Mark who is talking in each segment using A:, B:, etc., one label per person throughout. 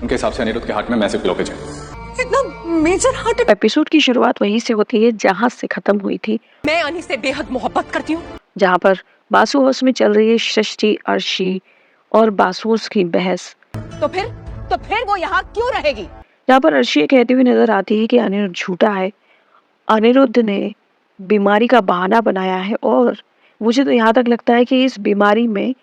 A: उनके हिसाब से अनिरुद्ध के हार्ट में मैसिव ब्लॉकेज है।
B: इतना मेजर हार्ट।
C: एपिसोड की शुरुआत वहीं से होती है जहां से खत्म हुई थी।
B: मैं अनी से बेहद मोहब्बत करती हूँ।
C: जहां पर बासु हाउस में चल रही है षष्ठी, अर्शी और बासुस की बहस।
B: तो फिर वो यहाँ क्यों रहेगी?
C: जहां पर अर्शी ये कहती हुई नजर आती है कि अनिरुद्ध झूठा है, अनिरुद्ध ने बीमारी का बहाना बनाया है और मुझे तो यहाँ तक लगता है कि इस बीमारी में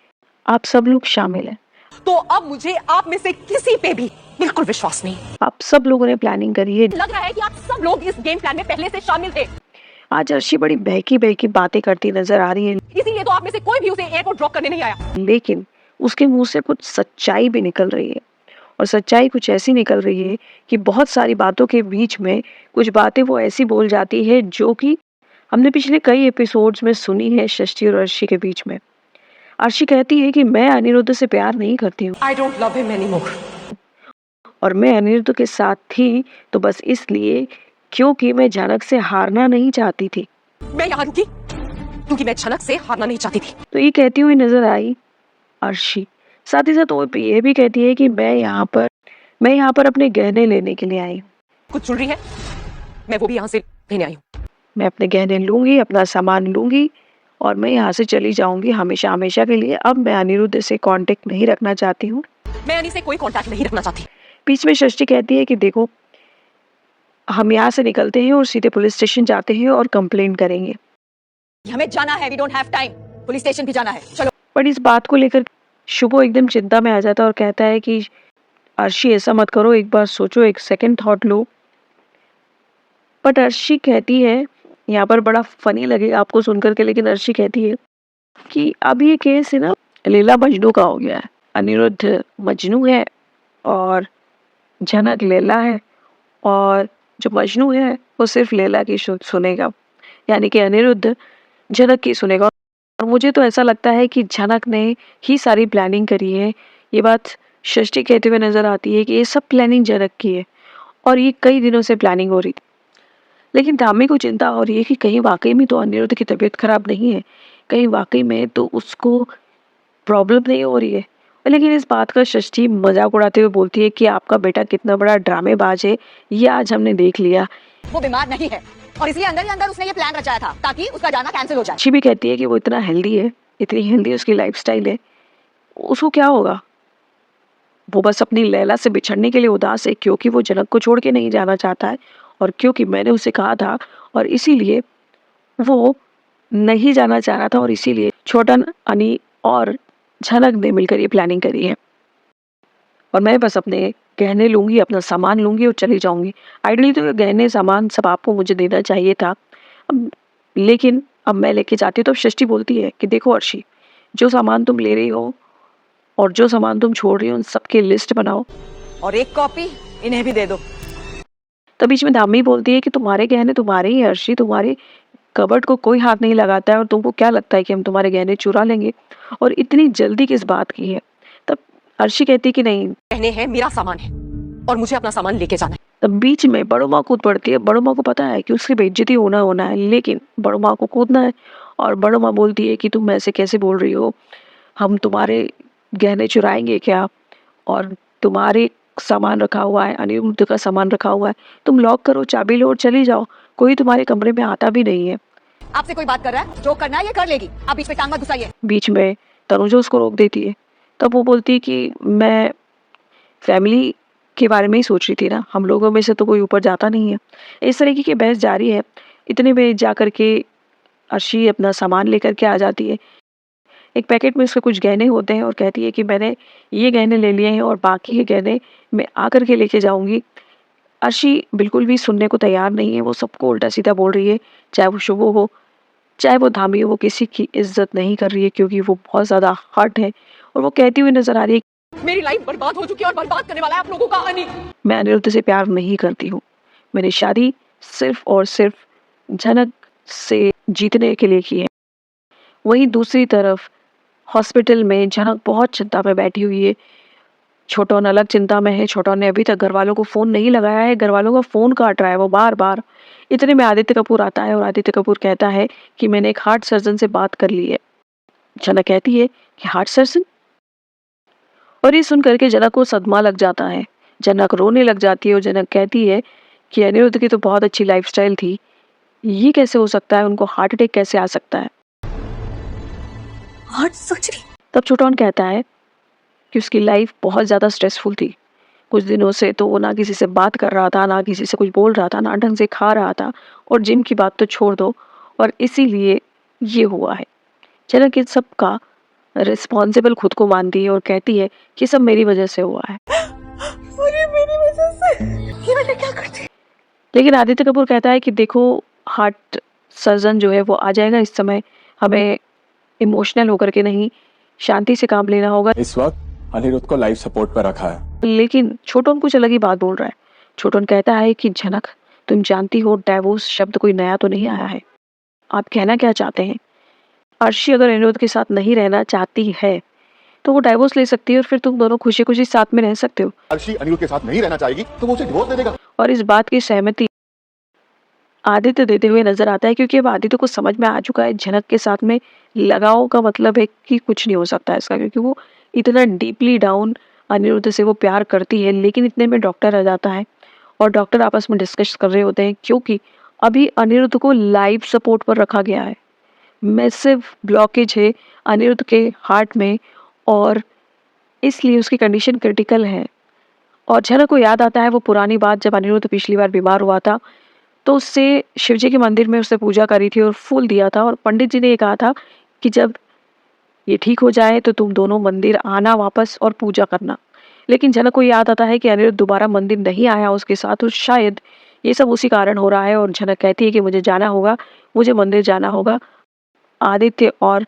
C: आप सब लोग शामिल हैं।
B: तो अब मुझे आप में से किसी पे भी बिल्कुल विश्वास नहीं।
C: आप सब लोगों ने प्लानिंग करी है।
B: लग रहा है कि आप सब लोग इस गेम प्लान में पहले से शामिल थे।
C: आज अर्शी बड़ी बहकी बहकी बातें करती नजर आ रही है,
B: इसीलिए तो आप में से कोई भी उसे एयरपोर्ट ड्रॉप करने नहीं आया।
C: लेकिन उसके मुंह से कुछ सच्चाई भी निकल रही है और सच्चाई कुछ ऐसी निकल रही है कि बहुत सारी बातों के बीच में कुछ बातें वो ऐसी बोल जाती है जो कि हमने पिछले कई एपिसोड्स में सुनी है षष्ठी और अर्शी के बीच में। अर्शी कहती है कि मैं अनिरुद्ध से प्यार नहीं करती हूँ
B: I don't love him anymore।
C: और मैं अनिरुद्ध के साथ थी तो बस इसलिए क्योंकि मैं झनक से हारना नहीं चाहती थी।
B: मैं यहाँ रुकी क्योंकि मैं झनक से हारना नहीं चाहती थी।
C: तो ये कहती हुई नजर आई अर्शी। साथ ही साथ वो ये भी कहती है कि मैं यहाँ पर अपने गहने लेने के लिए आई हूँ।
B: कुछ ज्वेलरी है, मैं वो भी यहाँ से लेने आई हूँ।
C: मैं अपने गहने लूंगी, अपना सामान लूंगी और मैं यहाँ से चली जाऊंगी हमेशा हमेशा के लिए। अब मैं अनिरुद्ध से कांटेक्ट नहीं रखना चाहती हूँ।
B: मैं अनी से कोई कांटेक्ट नहीं रखना चाहती।
C: बीच में षष्ठी कहती है कि देखो, हम यहाँ से निकलते हैं और सीधे पुलिस स्टेशन जाते हैं और कंप्लेंट करेंगे।
B: हमें जाना है, we don't have time. Police station भी जाना है, चलो।
C: पर इस बात को लेकर शुभो एकदम चिंता में आ जाता है और कहता है कि अर्शी ऐसा मत करो, एक बार सोचो, एक second thought low. But Arshi कहती है, यहाँ पर बड़ा फनी लगेगा आपको सुनकर के, लेकिन अर्शी कहती है कि अब ये केस है ना लैला मजनू का हो गया है। अनिरुद्ध मजनू है और झनक लैला है और जो मजनू है वो सिर्फ लैला की सुनेगा, यानी कि अनिरुद्ध झनक की सुनेगा। और मुझे तो ऐसा लगता है कि झनक ने ही सारी प्लानिंग करी है। ये बात षष्ठी कहते हुए नजर आती है कि ये सब प्लानिंग झनक की है और ये कई दिनों से प्लानिंग हो रही थी। लेकिन धामी को चिंता हो रही है कि कहीं वाकई में तो अनिरुद्ध की तबीयत खराब नहीं है, कहीं वाकई में तो उसको प्रॉब्लम नहीं हो रही है। लेकिन इस बात का षष्ठी मजाक उड़ाते हुए बोलती है कि आपका बेटा कितना बड़ा ड्रामेबाज है, ये आज हमने देख लिया।
B: वो बीमार नहीं है और इसलिए अंदर ही अंदर उसने ये प्लान रचाया था ताकि उसका जाना कैंसिल हो जाए।
C: अच्छी भी कहती है कि वो इतना हेल्दी है, इतनी हेल्दी उसकी लाइफस्टाइल है, उसको क्या होगा, वो बस अपनी लैला से बिछड़ने के लिए उदास है क्योंकि वो जनक को छोड़ के नहीं जाना चाहता है और क्योंकि मैंने उसे कहा था और इसीलिए वो नहीं जाना चाह रहा था और इसीलिए छोटन, अनी और झनक ने मिलकर ये प्लानिंग करी है। और मैं बस अपने गहने लूंगी, अपना सामान लूंगी और चली जाऊंगी। आइडली तो ये गहने सामान सब आपको मुझे देना चाहिए था, लेकिन अब मैं लेके जाती हूँ। तो षष्ठी बोलती है कि देखो अर्शी, जो सामान तुम ले रही हो और जो सामान तुम छोड़ रही हो उन सबकी लिस्ट बनाओ
B: और एक कॉपी इन्हें भी दे दो।
C: तब बीच में धामी बोलती है कि तुम्हारे गहने तुम्हारे ही अर्शी, तुम्हारे कबर्ड को कोई हाथ नहीं लगाता है और तुमको क्या लगता है कि हम तुम्हारे गहने चुरा लेंगे और इतनी जल्दी किस बात की है। तब अर्शी कहती है कि नहीं,
B: गहने हैं, मेरा सामान है और मुझे अपना सामान लेके जाना है।
C: तब बीच में बड़ो माँ कूद पड़ती है। बड़ो माँ को पता है कि उसकी बेइज्जती होना है, लेकिन बड़ो माँ को कूदना है और बड़ो माँ बोलती है कि तुम ऐसे कैसे बोल रही हो, हम तुम्हारे गहने चुराएंगे क्या, और तुम्हारे सामान रखा हुआ है, अनिरुद्ध का सामान रखा हुआ है, तुम लॉक करो, चाबी लो और चली जाओ, कोई तुम्हारे कमरे में आता भी नहीं है।
B: आपसे कोई बात कर रहा है, जो करना है ये कर लेगी, आप बीच में टांग मत घुसाइए।
C: बीच में तनुजा उसको रोक देती है। तब वो बोलती है कि मैं फैमिली के बारे में ही सोच रही थी ना, हम लोगों में से तो कोई ऊपर जाता नहीं है। इस तरीके की बहस जारी है। इतने में जा करके अर्शी अपना सामान लेकर के आ जाती है। एक पैकेट में उसके कुछ गहने होते हैं और कहती है कि मैंने ये गहने ले लिए हैं और बाकी के गहने मैं आकर के लेके जाऊंगी। अर्शी बिल्कुल भी सुनने को तैयार नहीं है, वो सबको उल्टा सीधा बोल रही है, चाहे वो शुभ हो चाहे वो धामी हो, वो किसी की इज्जत नहीं कर रही है क्योंकि वो बहुत ज़्यादा हर्ट है। और वो कहती हुई नजर आ रही है,
B: मेरी लाइफ बर्बाद हो चुकी है और बर्बाद करने वाला है आप लोगों का अनी।
C: मैं अनिरुद्ध से प्यार नहीं करती हूँ, मैंने शादी सिर्फ और सिर्फ झनक से जीतने के लिए की है। वहीं दूसरी तरफ हॉस्पिटल में झनक बहुत चिंता में बैठी हुई है। छोटन अलग चिंता में है। छोटन ने अभी तक घर वालों को फ़ोन नहीं लगाया है, घर वालों का फ़ोन काट रहा है वो बार बार। इतने में आदित्य कपूर आता है और आदित्य कपूर कहता है कि मैंने एक हार्ट सर्जन से बात कर ली है। झनक कहती है कि हार्ट सर्जन, और ये सुन करके झनक को सदमा लग जाता है। जनक रोने लग जाती है और जनक कहती है कि अनिरुद्ध की तो बहुत अच्छी लाइफस्टाइल थी, ये कैसे हो सकता है, उनको हार्ट अटैक कैसे आ सकता है।
B: Heart surgery?
C: तब छोटन कहता है कि उसकी लाइफ बहुत ज़्यादा स्ट्रेसफुल थी। कुछ दिनों से तो वो ना किसी से बात कर रहा था, ना किसी से कुछ बोल रहा था, ना ढंग से खा रहा था, और जिम की बात तो छोड़ दो, और इसीलिए ये हुआ है। जनक इन सब का रिस्पॉन्सिबल खुद को मानती है और कहती है कि सब मेरी वजह से हुआ है।
B: अरे मेरी वजह से? ये मैंने क्या कर दिया?
C: लेकिन आदित्य कपूर कहता है कि देखो, हार्ट सर्जन जो है वो आ जाएगा, इस समय हमें इमोशनल होकर के नहीं, शांति से काम लेना होगा।
A: इस वक्त अनिरुद्ध को लाइफ सपोर्ट पर रखा है।
C: लेकिन छोटन कुछ अलग ही बात बोल रहा है। छोटन कहता है कि जनक, तुम जानती हो डाइवोर्स शब्द कोई नया तो नहीं आया है, आप कहना क्या चाहते हैं? अर्शी अगर अनिरुद्ध के साथ नहीं रहना चाहती है तो वो डाइवोर्स ले सकती है और फिर तुम दोनों खुशी खुशी साथ में रह सकते हो।
D: अर्शी अनिरुद्ध के साथ नहीं रहना चाहेगी तो वो उसे डिवोर्स दे देगा।
C: और इस बात की सहमति आदित्य देते हुए नजर आता है, क्योंकि अब आदित्य को समझ में आ चुका है जनक के साथ में लगाव का मतलब है कि कुछ नहीं हो सकता है इसका, क्योंकि वो इतना डीपली डाउन अनिरुद्ध से वो प्यार करती है। लेकिन इतने में डॉक्टर आ जाता है और डॉक्टर आपस में डिस्कस कर रहे होते हैं, क्योंकि अभी अनिरुद्ध को लाइफ सपोर्ट पर रखा गया है। मैसिव ब्लॉकेज है अनिरुद्ध के हार्ट में और इसलिए उसकी कंडीशन क्रिटिकल है। और जनक को याद आता है वो पुरानी बात, जब अनिरुद्ध पिछली बार बीमार हुआ था तो उससे शिवजी के मंदिर में उसने पूजा करी थी और फूल दिया था, और पंडित जी ने ये कहा था कि जब ये ठीक हो जाए तो तुम दोनों मंदिर आना वापस और पूजा करना। लेकिन जनक को याद आता है कि अनिरुद्ध दोबारा मंदिर नहीं आया उसके साथ, और शायद ये सब उसी कारण हो रहा है। और जनक कहती है कि मुझे जाना होगा, मुझे मंदिर जाना होगा। आदित्य और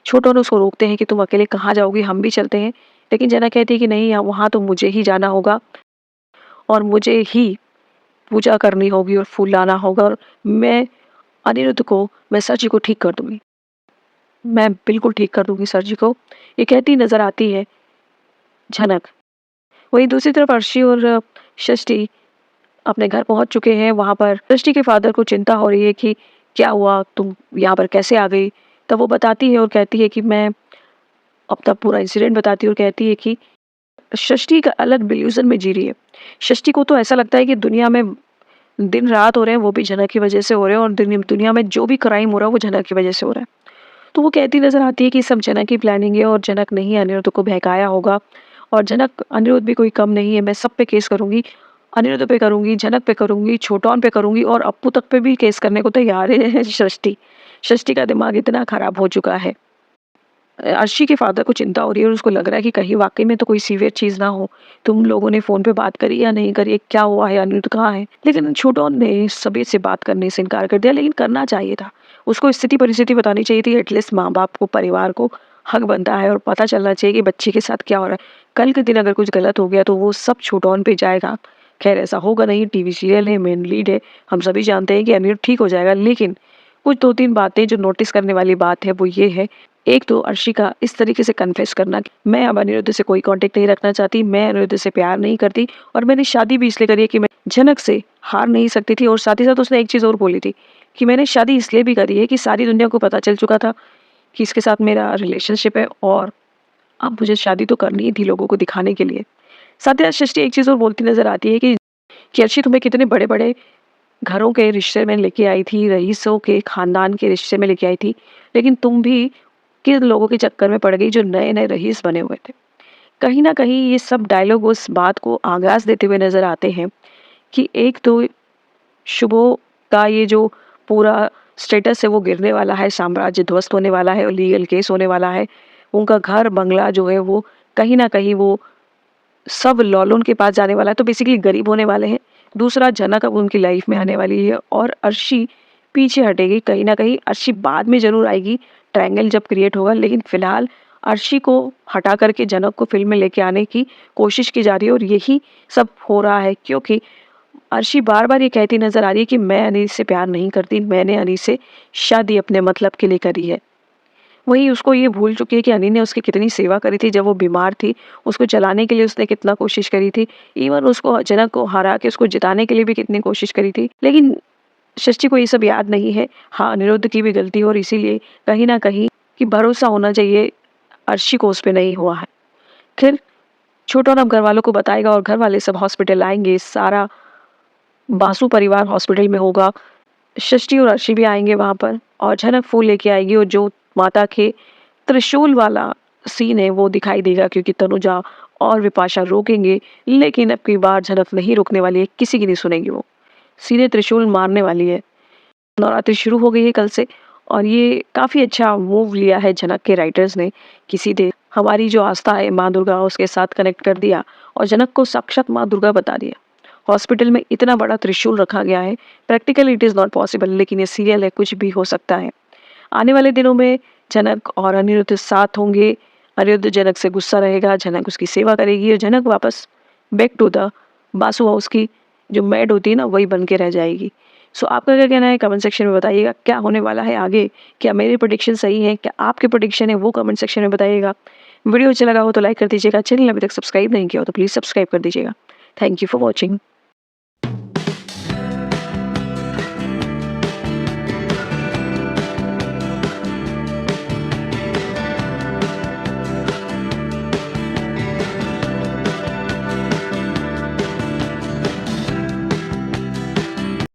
C: छोटन उसको रोकते हैं कि तुम अकेले कहाँ जाओगी, हम भी चलते हैं। लेकिन जनक कहती है कि नहीं, वहाँ तो मुझे ही जाना होगा और मुझे ही पूजा करनी होगी और फूल लाना होगा, और मैं अनिरुद्ध को, मैं सर जी को ठीक कर दूंगी, मैं बिल्कुल ठीक कर दूंगी सर जी को, ये कहती नजर आती है जनक। वहीं दूसरी तरफ अर्शी और षष्ठी अपने घर पहुंच चुके हैं। वहां पर षष्ठी के फादर को चिंता हो रही है कि क्या हुआ, तुम यहाँ पर कैसे आ गई। तब वो बताती है और कहती है कि मैं अपना पूरा इंसिडेंट बताती है और कहती है कि षष्ठी का अलग डिल्यूजन में जी रही है। षष्ठी को तो ऐसा लगता है कि दुनिया में दिन रात हो रहे हैं वो भी जनक की वजह से हो रहे हैं, और दुनिया में जो भी क्राइम हो रहा है वो जनक की वजह से हो रहा है। तो वो कहती नजर आती है कि सब जनक की प्लानिंग है और जनक ने ही अनिरुद्ध को बहकाया होगा, और जनक, अनिरुद्ध भी कोई कम नहीं है, मैं सब पे केस करूंगी, अनिरुद्ध पे करूंगी, जनक पे करूंगी, छोटन पे करूंगी, और अप्पू तक पे भी केस करने को तैयार है षष्ठी। षष्ठी का दिमाग इतना खराब हो चुका है। अर्शी के फादर को चिंता हो रही है और उसको लग रहा है कि कहीं वाकई में तो कोई सीवियर चीज ना हो। तुम लोगों ने फोन पे बात करी या नहीं करी, क्या हुआ है, अनिरुद्ध कहाँ है? लेकिन छोटन ने सभी से बात करने से इनकार कर दिया, लेकिन करना चाहिए था, उसको स्थिति परिस्थिति बतानी चाहिए थी। एटलीस्ट माँ बाप को, परिवार को हक बनता है और पता चलना चाहिए कि बच्चे के साथ क्या हो रहा है। कल के दिन अगर कुछ गलत हो गया तो वो सब छोटन पे जाएगा। खैर ऐसा होगा नहीं, टीवी सीरियल है, मेन लीड है, हम सभी जानते हैं कि अनिरुद्ध ठीक हो जाएगा। लेकिन कुछ 2-3 बातें जो नोटिस करने वाली बात है वो ये है, एक तो अर्शी का इस तरीके से कन्फेस करना कि मैं अब अनिरुद्ध से कोई कांटेक्ट नहीं रखना चाहती, मैं अनिरुद्ध से प्यार नहीं करती, और मैंने शादी भी इसलिए करी है कि मैं जनक से हार नहीं सकती थी। और साथ ही साथ उसने एक चीज़ और बोली थी कि मैंने शादी इसलिए भी करी है कि सारी दुनिया को पता चल चुका था कि इसके साथ मेरा रिलेशनशिप है, और अब मुझे शादी तो करनी ही थी लोगों को दिखाने के लिए। साथ ही साथ सृष्टि एक चीज़ और बोलती नजर आती है कि अर्शी तुम्हें कितने बड़े बड़े घरों के रिश्ते में लेके आई थी, रईसों के खानदान के रिश्ते में लेके आई थी, लेकिन तुम भी किन लोगों के चक्कर में पड़ गई जो नए नए रईस बने हुए थे। कहीं ना कहीं ये सब डायलॉग उस बात को आगाज देते हुए नजर आते हैं कि एक तो शुभो का ये जो पूरा स्टेटस है वो गिरने वाला है, साम्राज्य ध्वस्त होने वाला है और लीगल केस होने वाला है। उनका घर बंगला जो है वो कहीं ना कहीं वो सब लॉलन के पास जाने वाला है, तो बेसिकली गरीब होने वाले हैं। दूसरा, जनक अब उनकी लाइफ में आने वाली है और अर्शी पीछे हटेगी। कहीं ना कहीं अर्शी बाद में जरूर आएगी, ट्रायंगल जब क्रिएट होगा, लेकिन फिलहाल अर्शी को हटा करके जनक को फिल्म में लेके आने की कोशिश की जा रही है। और यही सब हो रहा है क्योंकि अर्शी बार बार ये कहती नजर आ रही है कि मैं अनीस से प्यार नहीं करती, मैंने अनीस से शादी अपने मतलब के लिए करी है। वही उसको ये भूल चुकी है कि अनी ने उसकी कितनी सेवा करी थी जब वो बीमार थी, उसको चलाने के लिए उसने कितना कोशिश करी थी, इवन उसको जनक को हरा के उसको जिताने के लिए भी कितनी कोशिश करी थी। लेकिन षष्ठी को ये सब याद नहीं है। हाँ, अनिरुद्ध की भी गलती और इसीलिए कहीं ना कहीं कि भरोसा होना चाहिए, अर्शी को उस पर नहीं हुआ है। फिर छोटू अब घर वालों को बताएगा और घर वाले सब हॉस्पिटल आएंगे। सारा बासु परिवार हॉस्पिटल में होगा। षष्ठी और अर्शी भी आएंगे वहाँ पर और झनक फूल लेके आएगी और जो माता के त्रिशूल वाला सीन है वो दिखाई देगा, क्योंकि तनुजा और विपाशा रोकेंगे, लेकिन अब की बार झनक नहीं रुकने वाली है, किसी की नहीं सुनेगी, वो सीधे त्रिशूल मारने वाली है। नवरात्रि शुरू हो गई है कल से और ये काफ़ी अच्छा मूव लिया है जनक के राइटर्स ने कि सीधे हमारी जो आस्था है माँ दुर्गा उसके साथ कनेक्ट कर दिया और जनक को साक्षात माँ दुर्गा बता दिया। हॉस्पिटल में इतना बड़ा त्रिशूल रखा गया है, practically it is not possible, लेकिन ये सीरियल है, कुछ भी हो सकता है। आने वाले दिनों में जनक और अनिरुद्ध साथ होंगे। अनिरुद्ध जनक से गुस्सा रहेगा, जनक उसकी सेवा करेगी और जनक वापस back to the Basu house की जो मैड होती है ना वही बन के रह जाएगी। सो आपका क्या कहना है कमेंट सेक्शन में बताइएगा, क्या होने वाला है आगे, क्या मेरी प्रेडिक्शन सही है, क्या आपके प्रेडिक्शन है वो कमेंट सेक्शन में बताइएगा। वीडियो अच्छा लगा हो तो लाइक कर दीजिएगा, चैनल अभी तक सब्सक्राइब नहीं किया हो तो प्लीज़ सब्सक्राइब कर दीजिएगा। Thank you for watching.